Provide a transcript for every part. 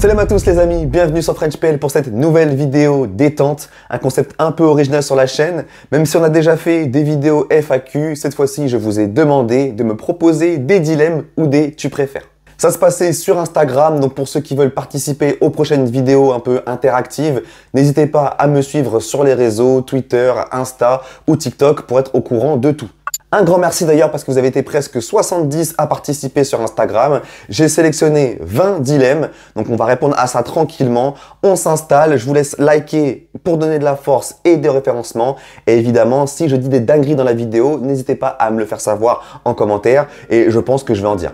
Salam à tous les amis, bienvenue sur FrenchPL pour cette nouvelle vidéo détente, un concept un peu original sur la chaîne. Même si on a déjà fait des vidéos FAQ, cette fois-ci je vous ai demandé de me proposer des dilemmes ou des tu préfères. Ça se passait sur Instagram, donc pour ceux qui veulent participer aux prochaines vidéos un peu interactives, n'hésitez pas à me suivre sur les réseaux, Twitter, Insta ou TikTok pour être au courant de tout. Un grand merci d'ailleurs parce que vous avez été presque 70 à participer sur Instagram. J'ai sélectionné 20 dilemmes, donc on va répondre à ça tranquillement. On s'installe, je vous laisse liker pour donner de la force et des référencements. Et évidemment, si je dis des dingueries dans la vidéo, n'hésitez pas à me le faire savoir en commentaire et je pense que je vais en dire.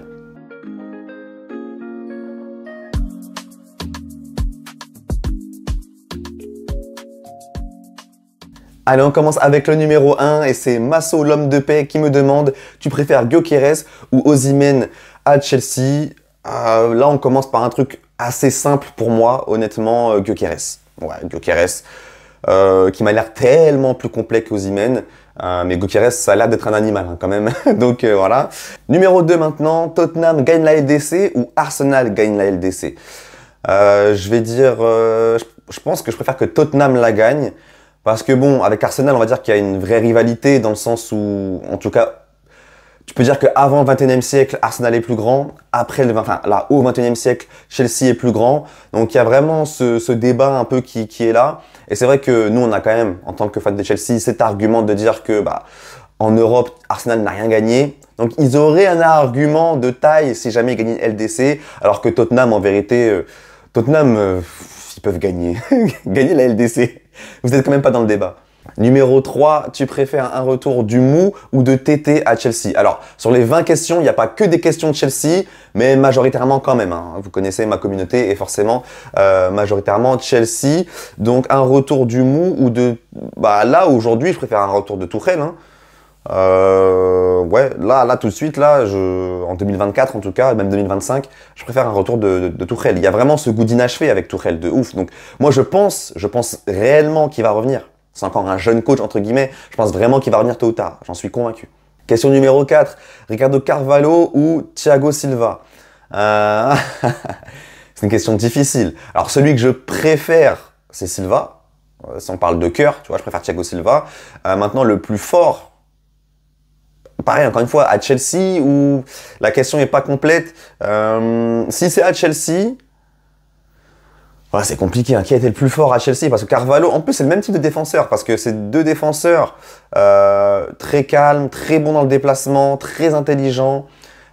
Allez, on commence avec le numéro 1 et c'est Masso l'homme de paix qui me demande « Tu préfères Gyökeres ou Osimhen à Chelsea ?» Là, on commence par un truc assez simple pour moi, honnêtement, Gyökeres. Ouais, Gyökeres, qui m'a l'air tellement plus complet qu'Osimhen. Mais Gyökeres, ça a l'air d'être un animal hein, quand même. Donc voilà. Numéro 2 maintenant, Tottenham gagne la LDC ou Arsenal gagne la LDC? Je vais dire, je pense que je préfère que Tottenham la gagne. Parce que bon, avec Arsenal, on va dire qu'il y a une vraie rivalité dans le sens où, en tout cas, tu peux dire qu'avant le 21e siècle, Arsenal est plus grand. Après, là, au 21e siècle, Chelsea est plus grand. Donc, il y a vraiment ce débat un peu qui est là. Et c'est vrai que nous, on a quand même, en tant que fan de Chelsea, cet argument de dire que, en Europe, Arsenal n'a rien gagné. Donc, ils auraient un argument de taille si jamais ils gagnaient LDC. Alors que Tottenham, en vérité, Tottenham, ils peuvent gagner. Gagner la LDC. Vous n'êtes quand même pas dans le débat. Numéro 3, tu préfères un retour du Mou ou de Tété à Chelsea? Alors, sur les 20 questions, il n'y a pas que des questions de Chelsea, mais majoritairement quand même. Hein. Vous connaissez ma communauté et forcément, majoritairement Chelsea. Donc, un retour du Mou ou de... là, aujourd'hui, je préfère un retour de Tuchel. Hein. Ouais, là, tout de suite, là, en 2024 en tout cas, même 2025, je préfère un retour de Tuchel. Il y a vraiment ce goût d'inachevé avec Tuchel, de ouf. Donc, moi, je pense réellement qu'il va revenir. C'est encore un jeune coach, entre guillemets. Je pense vraiment qu'il va revenir tôt ou tard. J'en suis convaincu. Question numéro 4, Ricardo Carvalho ou Thiago Silva? C'est une question difficile. Alors, celui que je préfère, c'est Silva. Si on parle de cœur, tu vois, je préfère Thiago Silva. Maintenant, le plus fort, pareil, encore une fois, à Chelsea, où la question n'est pas complète. Si c'est à Chelsea, voilà, c'est compliqué. Hein. Qui a été le plus fort à Chelsea? Parce que Carvalho, en plus, c'est le même type de défenseur. Parce que c'est deux défenseurs très calmes, très bons dans le déplacement, très intelligents,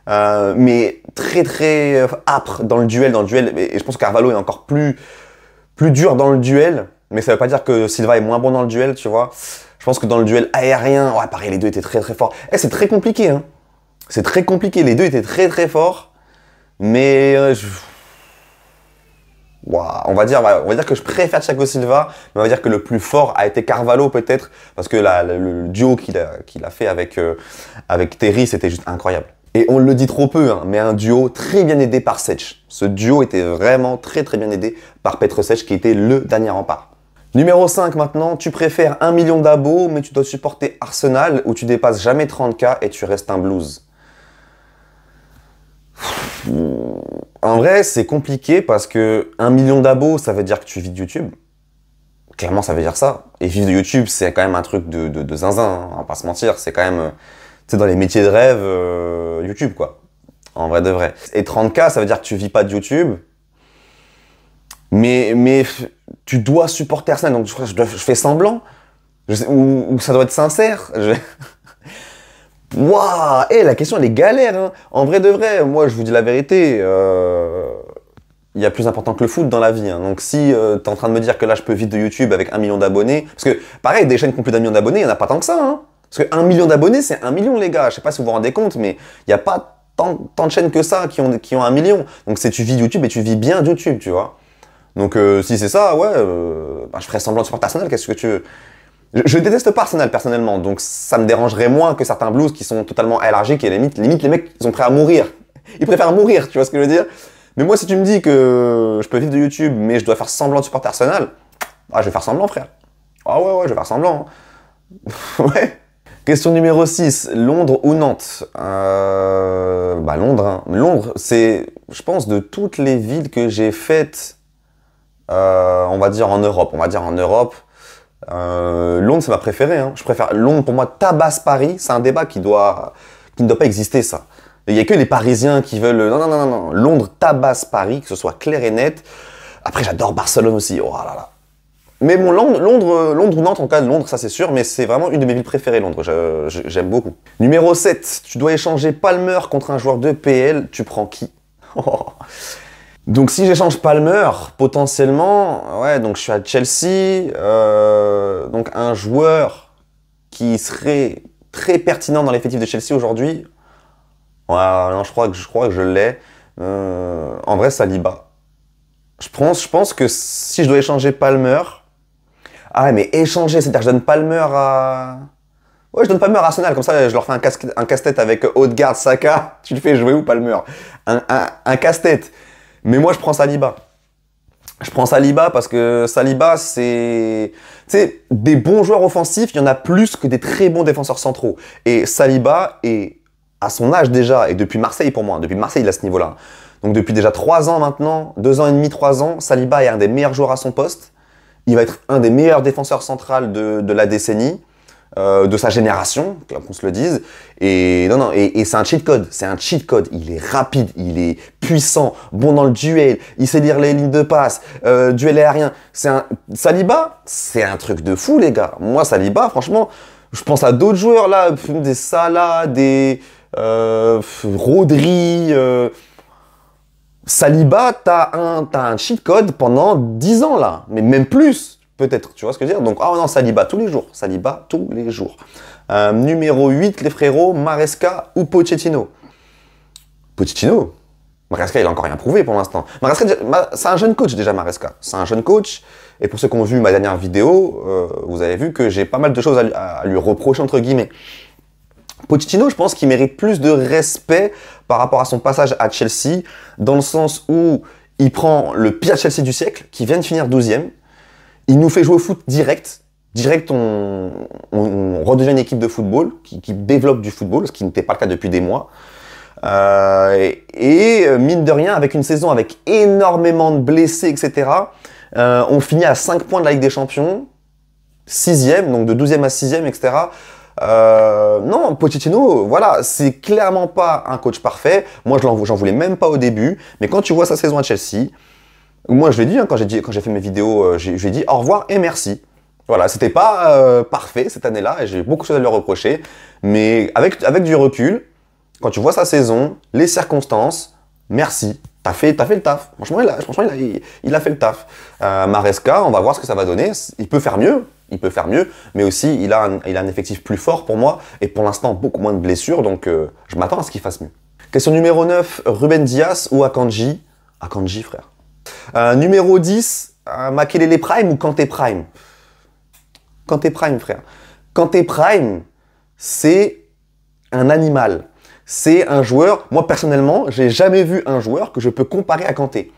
mais très âpres dans le duel. Et je pense que Carvalho est encore plus dur dans le duel. Mais ça ne veut pas dire que Silva est moins bon dans le duel, tu vois. Je pense que dans le duel aérien, ouais, pareil, les deux étaient très forts. C'est très compliqué, hein. C'est très compliqué. Les deux étaient très forts. Mais on va dire que je préfère Thiago Silva, mais on va dire que le plus fort a été Carvalho peut-être, parce que le duo qu'il a fait avec Terry, c'était juste incroyable. Et on le dit trop peu, hein, mais un duo très bien aidé par Cech. Ce duo était vraiment très bien aidé par Petr Cech, qui était le dernier rempart. Numéro 5 maintenant, tu préfères 1 million d'abos, mais tu dois supporter Arsenal, ou tu dépasses jamais 30K et tu restes un blues? En vrai, c'est compliqué parce que 1 million d'abos, ça veut dire que tu vis de YouTube. Clairement, ça veut dire ça. Et vivre de YouTube, c'est quand même un truc de zinzin, hein, on va pas se mentir. C'est quand même, tu sais, dans les métiers de rêve, YouTube, quoi. En vrai de vrai. Et 30K, ça veut dire que tu vis pas de YouTube. Mais tu dois supporter Arsenal, donc je fais semblant. Ou ça doit être sincère. Waouh, la question elle est galère. Hein. En vrai de vrai, moi je vous dis la vérité, il y a plus important que le foot dans la vie. Hein. Donc si t'es en train de me dire que là je peux vivre de YouTube avec 1 million d'abonnés, parce que pareil, des chaînes qui ont plus d'1 million d'abonnés, il n'y en a pas tant que ça. Hein. Parce que 1 million d'abonnés, c'est 1 million les gars. Je sais pas si vous vous rendez compte, mais il n'y a pas tant de chaînes que ça qui ont 1 million. Donc c'est tu vis YouTube et tu vis bien de YouTube, tu vois. Donc si c'est ça, ouais, je ferais semblant de supporter Arsenal, qu'est-ce que tu veux? Je déteste pas Arsenal personnellement, donc ça me dérangerait moins que certains blues qui sont totalement allergiques et limite les mecs, ils sont prêts à mourir. Ils préfèrent mourir, tu vois ce que je veux dire? Mais moi, si tu me dis que je peux vivre de YouTube, mais je dois faire semblant de supporter Arsenal, je vais faire semblant, frère. Ah ouais, je vais faire semblant. Hein. Ouais. Question numéro 6, Londres ou Nantes? Londres, hein. Londres, c'est, je pense, de toutes les villes que j'ai faites, on va dire en Europe. Londres, c'est ma préférée, hein. Je préfère Londres, pour moi, tabasse Paris. C'est un débat qui ne doit pas exister, ça. Il n'y a que les Parisiens qui veulent... Non, non, non, non. Londres tabasse Paris, que ce soit clair et net. Après, j'adore Barcelone aussi. Oh là là. Mais bon, Londres ou Nantes, en cas de Londres, ça c'est sûr, mais c'est vraiment une de mes villes préférées, Londres. J'aime beaucoup. Numéro 7, tu dois échanger Palmer contre un joueur de PL, tu prends qui? Donc si j'échange Palmer, potentiellement, ouais, donc je suis à Chelsea, donc un joueur qui serait très pertinent dans l'effectif de Chelsea aujourd'hui, ouais, non, je crois que je l'ai. En vrai, Saliba. Je pense que si je dois échanger Palmer... Ah mais échanger, c'est-à-dire je donne Palmer à... Ouais, je donne Palmer à Arsenal, comme ça je leur fais un casse-tête avec Odegaard, Saka. Tu le fais jouer où Palmer? Un casse-tête. Mais moi je prends Saliba. Je prends Saliba parce que Saliba c'est... Tu sais, des bons joueurs offensifs, il y en a plus que des très bons défenseurs centraux. Et Saliba est, à son âge déjà, et depuis Marseille pour moi, depuis Marseille il est à ce niveau-là. Donc depuis déjà 3 ans maintenant, 2 ans et demi, 3 ans, Saliba est un des meilleurs joueurs à son poste. Il va être un des meilleurs défenseurs centraux de la décennie, de sa génération, qu'on se le dise. Et non, non, et c'est un cheat code. C'est un cheat code. Il est rapide, il est puissant, bon dans le duel, il sait lire les lignes de passe, duel aérien. Saliba, c'est un truc de fou, les gars. Moi, Saliba, franchement, je pense à d'autres joueurs là, des Salah, des Rodri. Saliba, t'as un cheat code pendant 10 ans là, mais même plus, peut-être, tu vois ce que je veux dire? Donc, oh non, Saliba tous les jours, Saliba tous les jours. Numéro 8, les frérots, Maresca ou Pochettino? Pochettino? Maresca, il a encore rien prouvé pour l'instant. Maresca, c'est un jeune coach déjà, Maresca. C'est un jeune coach, et pour ceux qui ont vu ma dernière vidéo, vous avez vu que j'ai pas mal de choses à lui reprocher, entre guillemets. Pochettino, je pense qu'il mérite plus de respect par rapport à son passage à Chelsea, dans le sens où il prend le pire Chelsea du siècle, qui vient de finir 12e, il nous fait jouer au foot direct. Direct, on redevient une équipe de football, qui développe du football, ce qui n'était pas le cas depuis des mois. Mine de rien, avec une saison avec énormément de blessés, etc., on finit à 5 points de la Ligue des Champions, 6e, donc de 12e à 6e, etc., non, Pochettino, voilà, c'est clairement pas un coach parfait. Moi, j'en voulais même pas au début. Mais quand tu vois sa saison à Chelsea, moi, je l'ai dit, hein, quand j'ai fait mes vidéos, je lui ai dit au revoir et merci. Voilà, c'était pas parfait cette année-là et j'ai beaucoup de choses à lui reprocher. Mais avec du recul, quand tu vois sa saison, les circonstances, merci. T'as fait le taf. Franchement, il a fait le taf. Maresca, on va voir ce que ça va donner. Il peut faire mieux. Mais aussi, il a un effectif plus fort pour moi, et pour l'instant, beaucoup moins de blessures, donc je m'attends à ce qu'il fasse mieux. Question numéro 9, Ruben Dias ou Akanji? Akanji, frère. Numéro 10, Makelele Prime ou Kanté Prime? Kanté Prime, frère. Kanté Prime, c'est un animal. C'est un joueur, moi personnellement, j'ai jamais vu un joueur que je peux comparer à Kanté.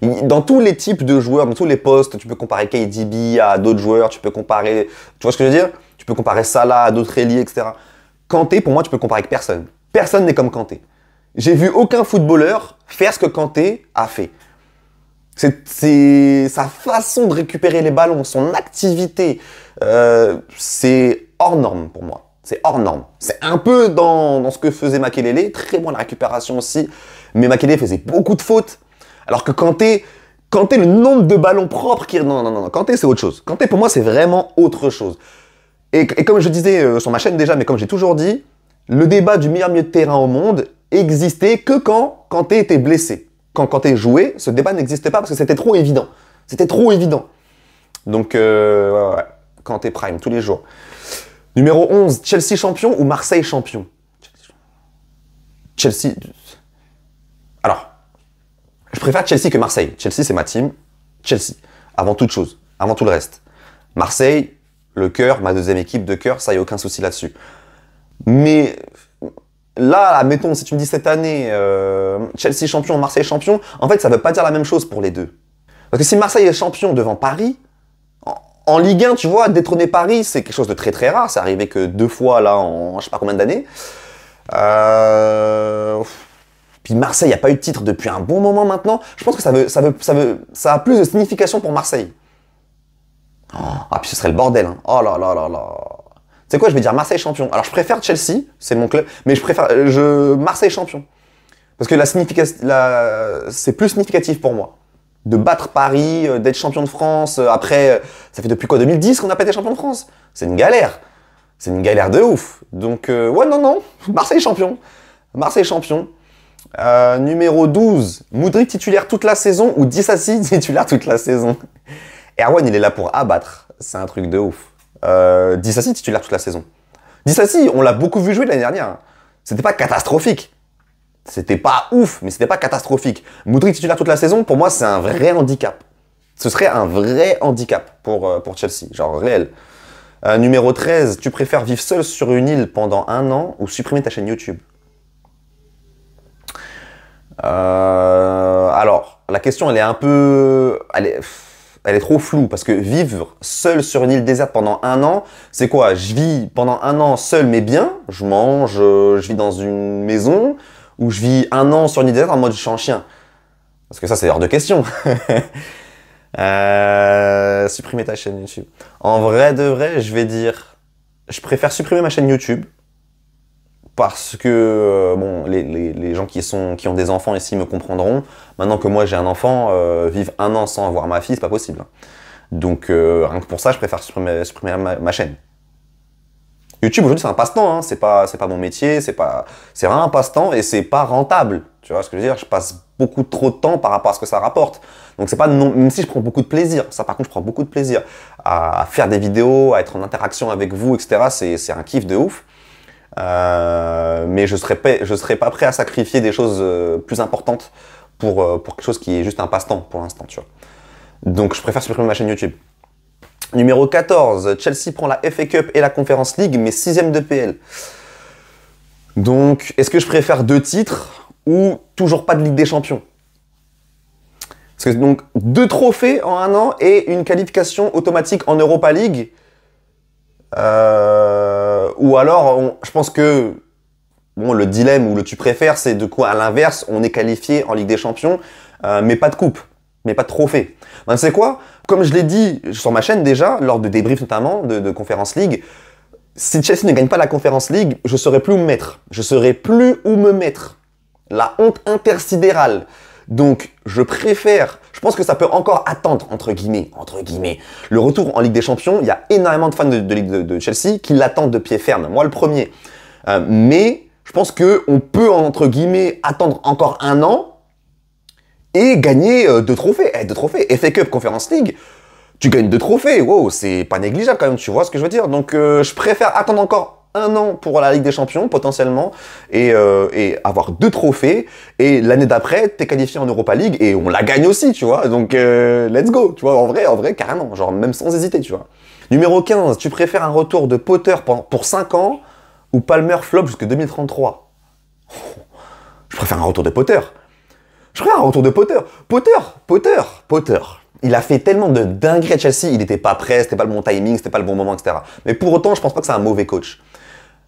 Dans tous les types de joueurs, dans tous les postes, tu peux comparer KDB à d'autres joueurs, tu peux comparer, tu vois ce que je veux dire? Tu peux comparer Salah à d'autres ailiers, etc. Kanté, pour moi, tu peux comparer avec personne. Personne n'est comme Kanté. J'ai vu aucun footballeur faire ce que Kanté a fait. C'est sa façon de récupérer les ballons, son activité, c'est hors norme pour moi. C'est hors norme. C'est un peu dans ce que faisait Makelele, très bon la récupération aussi, mais Makelele faisait beaucoup de fautes. Alors que Kanté, le nombre de ballons propres qu'il... Non, Kanté, c'est autre chose. Kanté, pour moi, c'est vraiment autre chose. Et comme je disais sur ma chaîne déjà, mais comme j'ai toujours dit, le débat du meilleur milieu de terrain au monde existait que quand Kanté était blessé. Quand Kanté jouait, ce débat n'existait pas parce que c'était trop évident. C'était trop évident. Donc, ouais, Kanté Prime, tous les jours. Numéro 11, Chelsea champion ou Marseille champion? Chelsea... Alors... Je préfère Chelsea que Marseille. Chelsea, c'est ma team. Chelsea, avant toute chose, avant tout le reste. Marseille, le cœur, ma deuxième équipe de cœur, ça y a aucun souci là-dessus. Mais là, mettons, si tu me dis cette année, Chelsea champion, Marseille champion, en fait, ça ne veut pas dire la même chose pour les deux. Parce que si Marseille est champion devant Paris, En Ligue 1, tu vois, détrôner Paris, c'est quelque chose de très très rare. C'est arrivé que 2 fois, là, en je sais pas combien d'années. Puis Marseille n'a pas eu de titre depuis un bon moment maintenant. Je pense que ça a plus de signification pour Marseille. Ah, puis ce serait le bordel. Hein. Oh là là là là. Tu sais quoi, je vais dire Marseille champion. Alors je préfère Chelsea, c'est mon club, mais je préfère Marseille champion. Parce que c'est plus significatif pour moi. De battre Paris, d'être champion de France. Après, ça fait depuis quoi, 2010 qu'on n'a pas été champion de France? C'est une galère. C'est une galère de ouf. Donc, ouais, non. Marseille champion. Marseille champion. Numéro 12. Moudryk titulaire toute la saison ou Disasi titulaire toute la saison? Erwan, il est là pour abattre. C'est un truc de ouf. Disasi titulaire toute la saison. Disasi, on l'a beaucoup vu jouer l'année dernière. C'était pas catastrophique. C'était pas ouf, mais c'était pas catastrophique. Moudryk titulaire toute la saison, pour moi, c'est un vrai handicap. Ce serait un vrai handicap pour Chelsea, genre réel. Numéro 13, tu préfères vivre seul sur une île pendant 1 an ou supprimer ta chaîne YouTube? Alors, la question, elle est un peu... Elle est trop floue, parce que vivre seul sur une île déserte pendant 1 an, c'est quoi? Je vis pendant 1 an seul mais bien, je mange, je vis dans une maison, ou je vis 1 an sur une île déserte en mode je suis un chien. Parce que ça, c'est hors de question. Supprimer ta chaîne YouTube. En vrai de vrai, je vais dire, je préfère supprimer ma chaîne YouTube, parce que, bon, les gens qui ont des enfants ici me comprendront. Maintenant que moi j'ai un enfant, vivre 1 an sans voir ma fille, c'est pas possible. Donc, rien que pour ça, je préfère supprimer ma chaîne. YouTube aujourd'hui c'est un passe-temps, hein. C'est pas mon métier, c'est vraiment un passe-temps et c'est pas rentable. Tu vois ce que je veux dire? Je passe beaucoup trop de temps par rapport à ce que ça rapporte. Donc c'est pas non, même si je prends beaucoup de plaisir, ça par contre je prends beaucoup de plaisir à faire des vidéos, à être en interaction avec vous, etc. C'est un kiff de ouf. Mais je serais pas prêt à sacrifier des choses plus importantes pour quelque chose qui est juste un passe-temps pour l'instant, tu vois. Donc je préfère supprimer ma chaîne YouTube. Numéro 14, Chelsea prend la FA Cup et la Conference League, mais 6ème de PL. Donc, est-ce que je préfère 2 titres ou toujours pas de Ligue des Champions? Parce que donc 2 trophées en 1 an et une qualification automatique en Europa League. Ou alors, je pense que bon, le dilemme ou le tu préfères, c'est de quoi à l'inverse, on est qualifié en Ligue des Champions, mais pas de coupe, mais pas de trophée. Ben, tu sais quoi? Comme je l'ai dit sur ma chaîne déjà, lors de débriefs notamment de Conference League, si Chelsea ne gagne pas la Conference League, je ne saurais plus où me mettre. Je ne saurais plus où me mettre. La honte intersidérale. Donc, je pense que ça peut encore attendre, entre guillemets, le retour en Ligue des Champions. Il y a énormément de fans de Chelsea qui l'attendent de pied ferme. Moi, le premier. Mais je pense qu'on peut, entre guillemets, attendre encore 1 an et gagner 2 trophées. 2 trophées. FA Cup, Conference League, tu gagnes 2 trophées. Wow, c'est pas négligeable quand même, tu vois ce que je veux dire. Donc, je préfère attendre encore 1 an pour la Ligue des Champions, potentiellement, et avoir 2 trophées. Et l'année d'après, t'es qualifié en Europa League et on la gagne aussi, tu vois. Donc, let's go, tu vois, en vrai, carrément. Genre, même sans hésiter, tu vois. Numéro 15, tu préfères un retour de Potter pour 5 ans ou Palmer flop jusqu'en 2033? Je préfère un retour de Potter. Potter. Il a fait tellement de dingueries à Chelsea, il n'était pas prêt, c'était pas le bon timing, c'était pas le bon moment, etc. Mais pour autant, je pense pas que c'est un mauvais coach.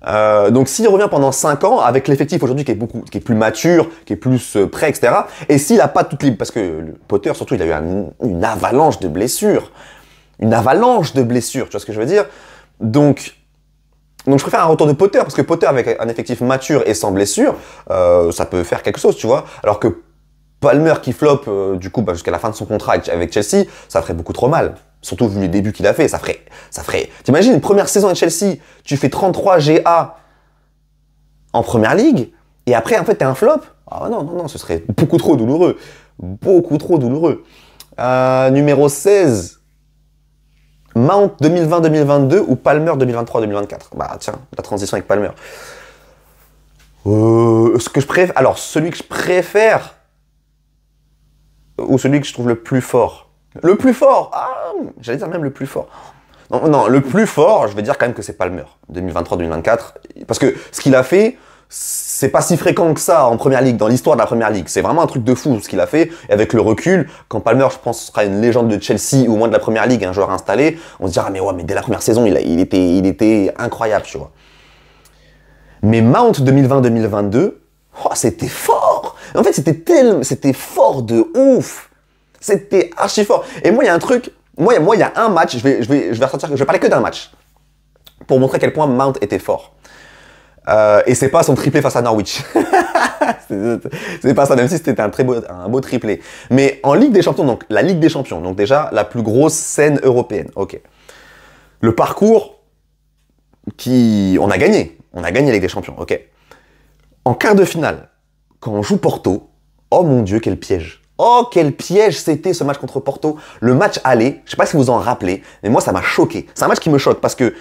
Donc s'il revient pendant 5 ans, avec l'effectif aujourd'hui qui est plus mature, qui est plus prêt, etc. Et s'il a pas toutes les... Parce que Potter, surtout, il a eu une avalanche de blessures. Tu vois ce que je veux dire? Donc je préfère un retour de Potter, parce que Potter, avec un effectif mature et sans blessure, ça peut faire quelque chose, tu vois. Alors que Palmer qui flop, du coup, jusqu'à la fin de son contrat avec Chelsea, ça ferait beaucoup trop mal. Surtout vu les débuts qu'il a fait, ça ferait... T'imagines, une première saison à Chelsea, tu fais 33 GA en première ligue, et après, en fait, t'es un flop? Ah non, ce serait beaucoup trop douloureux. Numéro 16, Mount 2020-2022 ou Palmer 2023-2024? Bah tiens, la transition avec Palmer. Alors, celui que je préfère, ou celui que je trouve le plus fort? Le plus fort! Ah, j'allais dire même le plus fort. Non, le plus fort, je vais dire quand même que c'est Palmer, 2023-2024. Parce que ce qu'il a fait, c'est pas si fréquent que ça en première ligue, dans l'histoire de la première ligue. C'est vraiment un truc de fou ce qu'il a fait. Et avec le recul, quand Palmer, je pense, sera une légende de Chelsea ou au moins de la première ligue, un joueur installé, on se dira, mais ouais, mais dès la première saison, il était incroyable, tu vois. Mais Mount 2020-2022, oh, c'était fort. En fait, c'était fort de ouf. C'était archi fort. Et moi, il y a un truc, moi, il y a un match, je vais ressortir, je vais parler que d'un match pour montrer à quel point Mount était fort. Et c'est pas son triplé face à Norwich. c'est pas ça, même si c'était un beau triplé. Mais en Ligue des Champions, donc la Ligue des Champions, donc déjà la plus grosse scène européenne. Ok. Le parcours on a gagné la Ligue des Champions. Ok. En quart de finale, quand on joue Porto, oh mon Dieu, quel piège. Oh, quel piège c'était ce match contre Porto. Le match aller, je sais pas si vous en rappelez, mais moi ça m'a choqué. C'est un match qui me choque parce que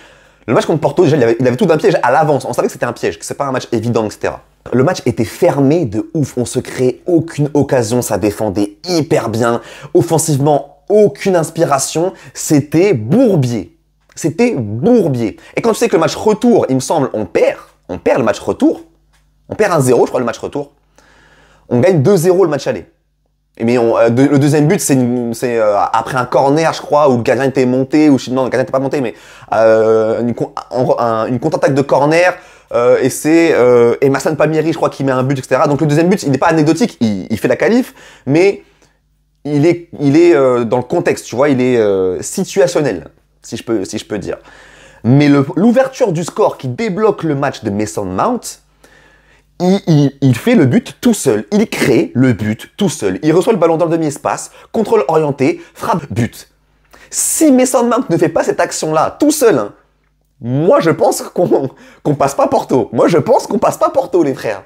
le match contre Porto, déjà, il avait tout d'un piège à l'avance. On savait que c'était un piège, que c'est pas un match évident, etc. Le match était fermé de ouf. On se créait aucune occasion, ça défendait hyper bien. Offensivement, aucune inspiration. C'était bourbier. C'était bourbier. Et quand tu sais que le match retour, il me semble, on perd le match retour. On perd 1-0, je crois, le match retour. On gagne 2-0 le match aller. Mais le deuxième but, c'est après un corner, je crois, où le gardien était monté, non, le gardien n'était pas monté, mais une contre-attaque de corner, et c'est Emerson Palmieri, je crois, qui met un but, etc. Donc le deuxième but, il n'est pas anecdotique, il fait la qualif, mais il est dans le contexte, tu vois, il est situationnel, si je peux dire. Mais l'ouverture du score qui débloque le match de Mason Mount, il fait le but tout seul. Il crée le but tout seul. Il reçoit le ballon dans le demi-espace, contrôle orienté, frappe, but. Si Mason Mount ne fait pas cette action-là tout seul, hein, moi je pense qu'on passe pas Porto. Moi je pense qu'on passe pas Porto, les frères.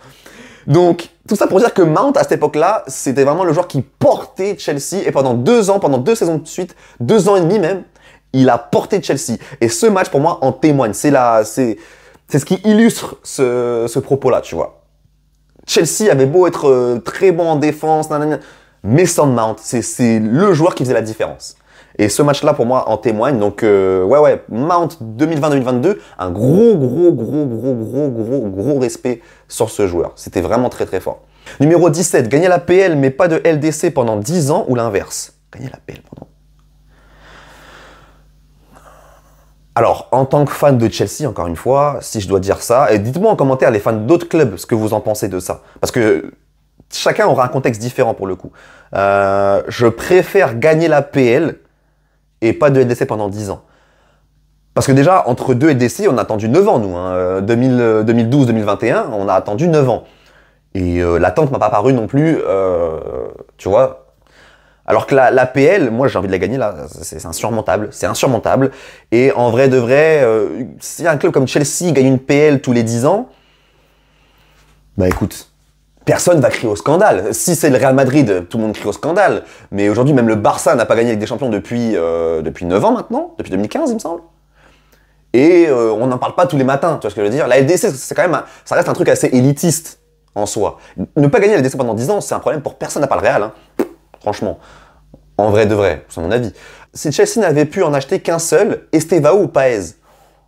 Donc, tout ça pour dire que Mount, à cette époque-là, c'était vraiment le joueur qui portait Chelsea. Et pendant 2 ans, pendant 2 saisons de suite, 2 ans et demi même, il a porté Chelsea. Et ce match, pour moi, en témoigne. C'est ce qui illustre ce propos-là, tu vois. Chelsea avait beau être très bon en défense, Mason Mount, c'est le joueur qui faisait la différence. Et ce match-là, pour moi, en témoigne. Donc, ouais, Mount 2020-2022, un gros respect sur ce joueur. C'était vraiment très, très fort. Numéro 17, gagner la PL, mais pas de LDC pendant 10 ans ou l'inverse? Gagner la PL pendant... Alors, en tant que fan de Chelsea, encore une fois, si je dois dire ça, et dites-moi en commentaire, les fans d'autres clubs, ce que vous en pensez de ça. Parce que chacun aura un contexte différent pour le coup. Je préfère gagner la PL et pas de LDC pendant 10 ans. Parce que déjà, entre 2 LDC, on a attendu 9 ans, nous. Hein. 2012-2021, on a attendu 9 ans. Et l'attente m'a pas paru non plus, tu vois... Alors que la PL, moi j'ai envie de la gagner là, c'est insurmontable, c'est insurmontable. Et en vrai de vrai, si un club comme Chelsea gagne une PL tous les 10 ans, bah écoute, personne va crier au scandale. Si c'est le Real Madrid, tout le monde crie au scandale. Mais aujourd'hui, même le Barça n'a pas gagné avec des champions depuis 9 ans maintenant, depuis 2015 il me semble. Et on n'en parle pas tous les matins, tu vois ce que je veux dire. La LDC, c'est quand même, ça reste un truc assez élitiste en soi. Ne pas gagner la LDC pendant 10 ans, c'est un problème pour personne, n'a pas le Real, hein. Franchement, en vrai de vrai, c'est mon avis. Si Chelsea n'avait pu en acheter qu'un seul, Estevao ou Paez?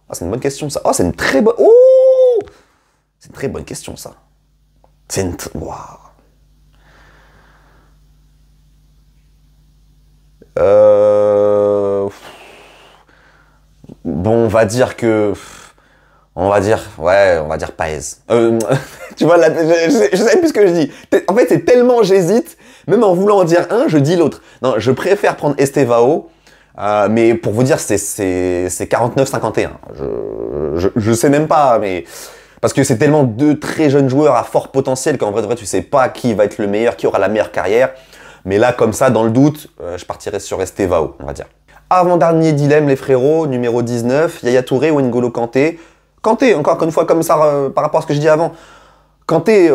Ah, c'est une bonne question ça. Oh, c'est une très bonne... Oh, c'est une très bonne question ça. C'est une... Waouh. Bon, on va dire que... On va dire Paez. Tu vois, là, je sais plus ce que je dis. En fait, c'est tellement j'hésite, même en voulant en dire un, je dis l'autre. Non, je préfère prendre Estevao, mais pour vous dire, c'est 49-51. Je sais même pas, mais... Parce que c'est tellement 2 très jeunes joueurs à fort potentiel qu'en vrai de vrai, tu sais pas qui va être le meilleur, qui aura la meilleure carrière. Mais là, comme ça, dans le doute, je partirais sur Estevao, on va dire. Avant-dernier dilemme, les frérots, numéro 19, Yaya Touré ou N'Golo Kanté. Kanté, encore une fois, comme ça, par rapport à ce que je dis avant. Kanté,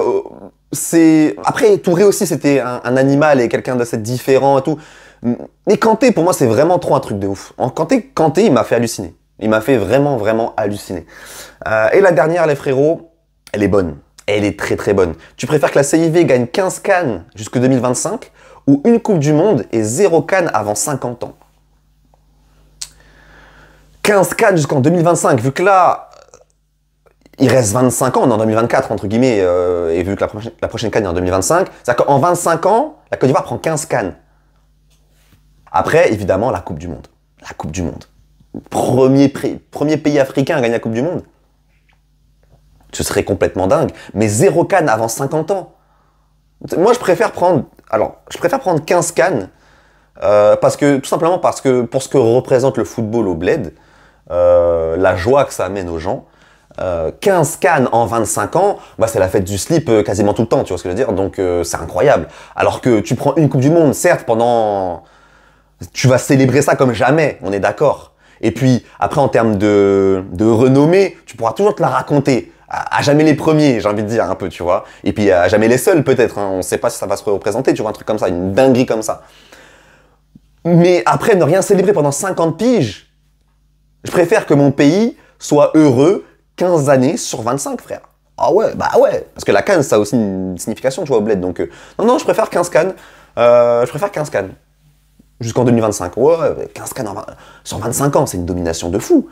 c'est... Après, Touré aussi, c'était un animal et quelqu'un d'assez différent et tout. Mais Kanté, pour moi, c'est vraiment trop un truc de ouf. Kanté, il m'a fait halluciner. Il m'a fait vraiment, vraiment halluciner. Et la dernière, les frérots, elle est bonne. Elle est très, très bonne. Tu préfères que la CIV gagne 15 cannes jusqu'en 2025 ou une Coupe du Monde et 0 cannes avant 50 ans? 15 cannes jusqu'en 2025, vu que là... il reste 25 ans, on est en 2024, entre guillemets, et vu que la prochaine CAN est en 2025, c'est-à-dire qu'en 25 ans, la Côte d'Ivoire prend 15 CAN. Après, évidemment, la Coupe du Monde. La Coupe du Monde. Premier pays africain à gagner la Coupe du Monde. Ce serait complètement dingue. Mais 0 CAN avant 50 ans. Moi, je préfère prendre 15 CAN, tout simplement parce que pour ce que représente le football au bled, la joie que ça amène aux gens, 15 CAN en 25 ans, bah c'est la fête du slip quasiment tout le temps, tu vois ce que je veux dire? Donc c'est incroyable. Alors que tu prends une Coupe du Monde, certes, tu vas célébrer ça comme jamais, on est d'accord. Et puis, après, en termes de renommée, tu pourras toujours te la raconter. À jamais les premiers, j'ai envie de dire, un peu, tu vois. Et puis, à jamais les seuls, peut-être. Hein. On ne sait pas si ça va se représenter, tu vois, un truc comme ça, une dinguerie comme ça. Mais après, ne rien célébrer pendant 50 piges, je préfère que mon pays soit heureux 15 années sur 25, frère. Ah ouais, bah ouais. Parce que la CAN, ça a aussi une signification, tu vois, au bled. Donc, non, je préfère 15 CAN. Je préfère 15 CAN. Jusqu'en 2025. Ouais, 15 CAN sur 25 ans, c'est une domination de fou.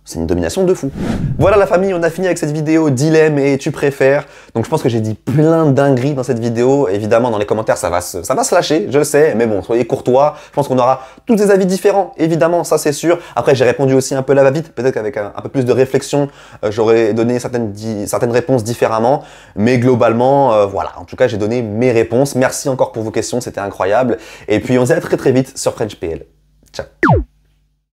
C'est une domination de fou. Voilà la famille, on a fini avec cette vidéo dilemme et tu préfères. Donc je pense que j'ai dit plein de dingueries dans cette vidéo. Évidemment, dans les commentaires, ça va se lâcher, je sais. Mais bon, soyez courtois. Je pense qu'on aura tous des avis différents, évidemment, ça c'est sûr. Après, j'ai répondu aussi un peu la va-vite. Peut-être qu'avec un peu plus de réflexion, j'aurais donné certaines réponses différemment. Mais globalement, voilà. En tout cas, j'ai donné mes réponses. Merci encore pour vos questions, c'était incroyable. Et puis on se dit à très très vite sur French PL. Ciao.